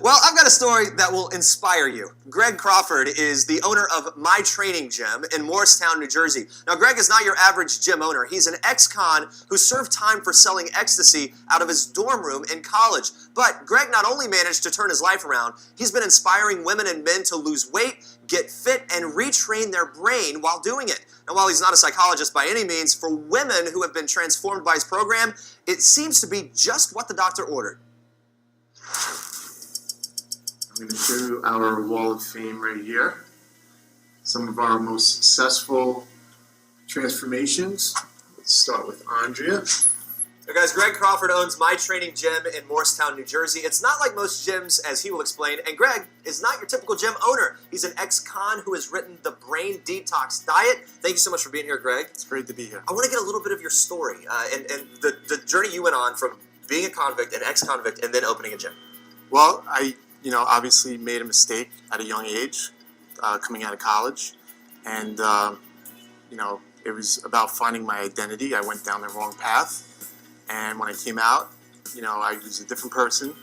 Well, I've got a story that will inspire you. Greg Crawford is the owner of My Training Gym in Morristown, New Jersey. Now, Greg is not your average gym owner. He's an ex-con who served time for selling ecstasy out of his dorm room in college. But Greg not only managed to turn his life around, he's been inspiring women and men to lose weight, get fit, and retrain their brain while doing it. And while he's not a psychologist by any means, for women who have been transformed by his program, it seems to be just what the doctor ordered. I'm going to show you our wall of fame right here. Some of our most successful transformations. Let's start with Andrea. So guys, Greg Crawford owns My Training Gym in Morristown, New Jersey. It's not like most gyms, as he will explain, and Greg is not your typical gym owner. He's an ex-con who has written the Brain Detox Diet. Thank you so much for being here, Greg. It's great to be here. I want to get a little bit of your story and the journey you went on from being a convict, an ex-convict, and then opening a gym. Well, I obviously made a mistake at a young age, coming out of college, and it was about finding my identity. I went down the wrong path, and when I came out, I was a different person,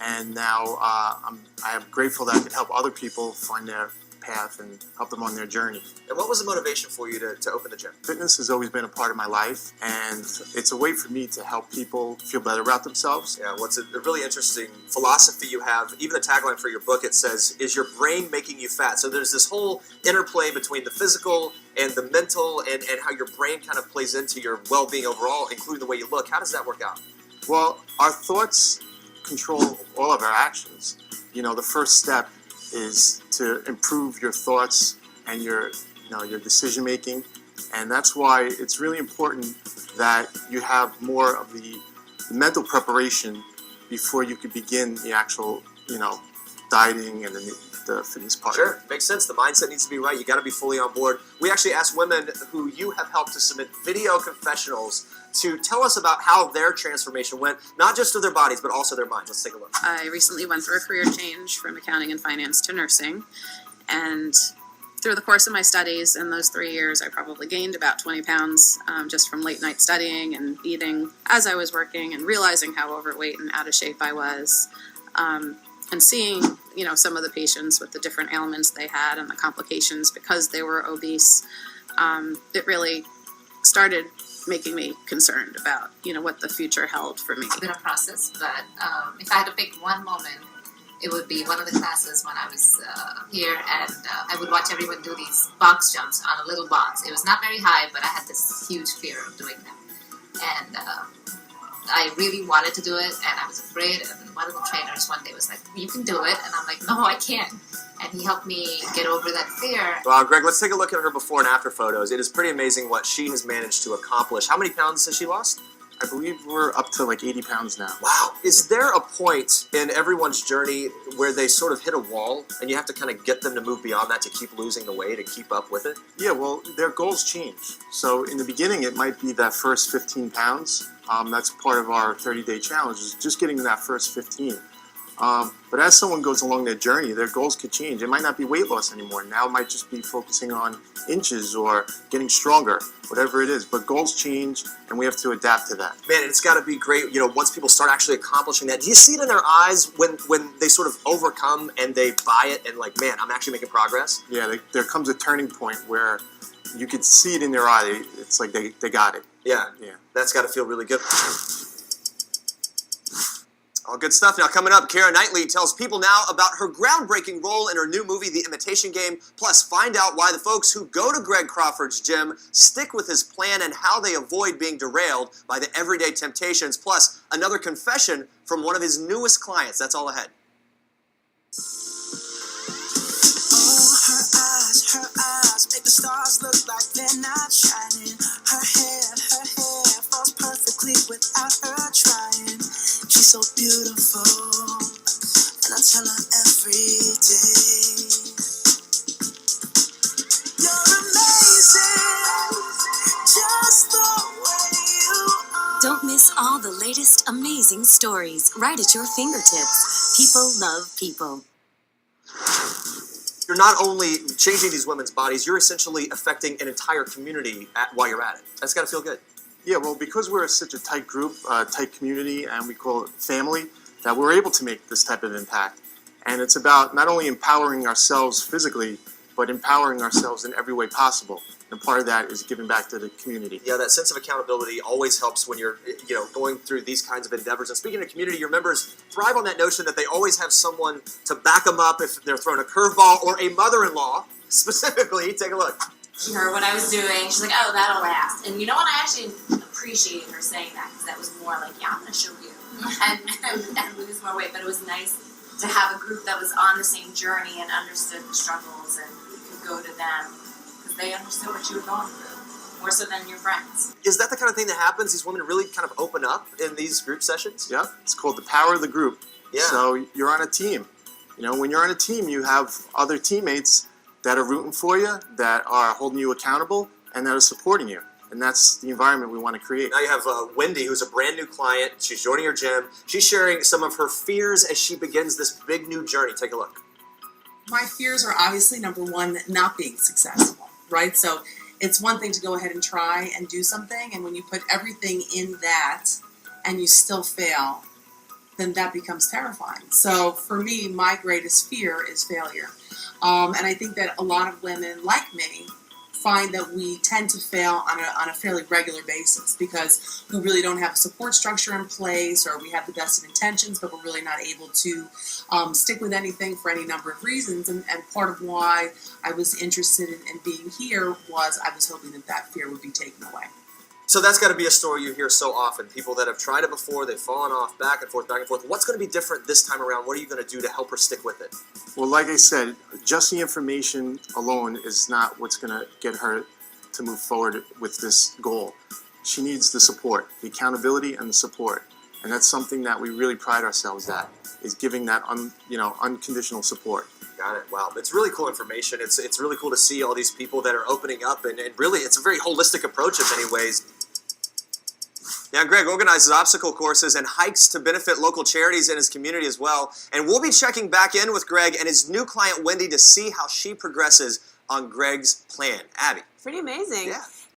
and now I am grateful that I could help other people find their path and help them on their journey. And what was the motivation for you to open the gym? Fitness has always been a part of my life, and it's a way for me to help people feel better about themselves. Yeah, what's a really interesting philosophy you have, even the tagline for your book, it says, is your brain making you fat? So there's this whole interplay between the physical and the mental and how your brain kind of plays into your well-being overall, including the way you look. How does that work out? Well, our thoughts control all of our actions. The first step is to improve your thoughts and your decision making, and that's why it's really important that you have more of the mental preparation before you could begin the actual dieting and the fitness part. Sure, makes sense. The mindset needs to be right. You got to be fully on board. We actually asked women who you have helped to submit video confessionals to tell us about how their transformation went, not just of their bodies, but also their minds. Let's take a look. I recently went through a career change from accounting and finance to nursing, and through the course of my studies in those 3 years, I probably gained about 20 pounds just from late night studying and eating as I was working and realizing how overweight and out of shape I was. And seeing, some of the patients with the different ailments they had and the complications because they were obese, it really started making me concerned about, what the future held for me. It's been a process, but if I had to pick one moment, it would be one of the classes when I was here, and I would watch everyone do these box jumps on a little box. It was not very high, but I had this huge fear of doing them. And I really wanted to do it, and I was afraid, and one of the trainers one day was like, you can do it, and I'm like, no, I can't. And he helped me get over that fear. Wow, Greg, let's take a look at her before and after photos. It is pretty amazing what she has managed to accomplish. How many pounds has she lost? I believe we're up to like 80 pounds now. Wow. Is there a point in everyone's journey where they sort of hit a wall and you have to kind of get them to move beyond that to keep losing the weight, to keep up with it? Yeah, well, their goals change. So in the beginning, it might be that first 15 pounds. That's part of our 30-day challenge, is just getting to that first 15. But as someone goes along their journey, their goals could change. It might not be weight loss anymore. Now it might just be focusing on inches or getting stronger, whatever it is. But goals change, and we have to adapt to that. Man, it's got to be great, once people start actually accomplishing that. Do you see it in their eyes when they sort of overcome and they buy it and like, man, I'm actually making progress? Yeah, there comes a turning point where you could see it in their eye. It's like they got it. Yeah. That's got to feel really good. All good stuff. Now coming up, Keira Knightley tells people now about her groundbreaking role in her new movie, The Imitation Game. Plus, find out why the folks who go to Greg Crawford's gym stick with his plan and how they avoid being derailed by the everyday temptations. Plus, another confession from one of his newest clients. That's all ahead. Her eyes make the stars look like they're not shining. Her hair falls perfectly without her trying. She's so beautiful, and I tell her every day. You're amazing, just the way you are. Don't miss all the latest amazing stories right at your fingertips. People love people. You're not only changing these women's bodies, you're essentially affecting an entire community while you're at it. That's got to feel good. Yeah, well, because we're such a tight group, tight community, and we call it family, that we're able to make this type of impact. And it's about not only empowering ourselves physically, but empowering ourselves in every way possible. And part of that is giving back to the community. Yeah, that sense of accountability always helps when you're, going through these kinds of endeavors. And speaking of community, your members thrive on that notion that they always have someone to back them up if they're throwing a curveball, or a mother-in-law specifically. Take a look. She heard what I was doing. She's like, oh, that'll last. And you know what? I actually appreciated her saying that, because that was more like, yeah, I'm going to show you and lose more weight. But it was nice to have a group that was on the same journey and understood the struggles, and you could go to them because they understood what you were going through, more so than your friends. Is that the kind of thing that happens? These women really kind of open up in these group sessions? Yeah, it's called the power of the group. Yeah. So you're on a team. When you're on a team, you have other teammates that are rooting for you, that are holding you accountable, and that are supporting you. And that's the environment we want to create. Now you have Wendy, who's a brand new client. She's joining your gym. She's sharing some of her fears as she begins this big new journey. Take a look. My fears are obviously, number one, not being successful, right? So it's one thing to go ahead and try and do something, and when you put everything in that and you still fail, then that becomes terrifying. So for me, my greatest fear is failure. And I think that a lot of women like me find that we tend to fail on a fairly regular basis, because we really don't have a support structure in place, or we have the best of intentions, but we're really not able to stick with anything for any number of reasons. And part of why I was interested in being here was I was hoping that fear would be taken away. So that's got to be a story you hear so often. People that have tried it before, they've fallen off, back and forth, back and forth. What's going to be different this time around? What are you going to do to help her stick with it? Well, like I said, just the information alone is not what's going to get her to move forward with this goal. She needs the support, the accountability and the support. And that's something that we really pride ourselves at, is giving that unconditional support. Got it. Wow. It's really cool information. It's really cool to see all these people that are opening up, and really it's a very holistic approach in many ways. Now, Greg organizes obstacle courses and hikes to benefit local charities in his community as well. And we'll be checking back in with Greg and his new client, Wendy, to see how she progresses on Greg's plan. Abby. Pretty amazing. Yeah.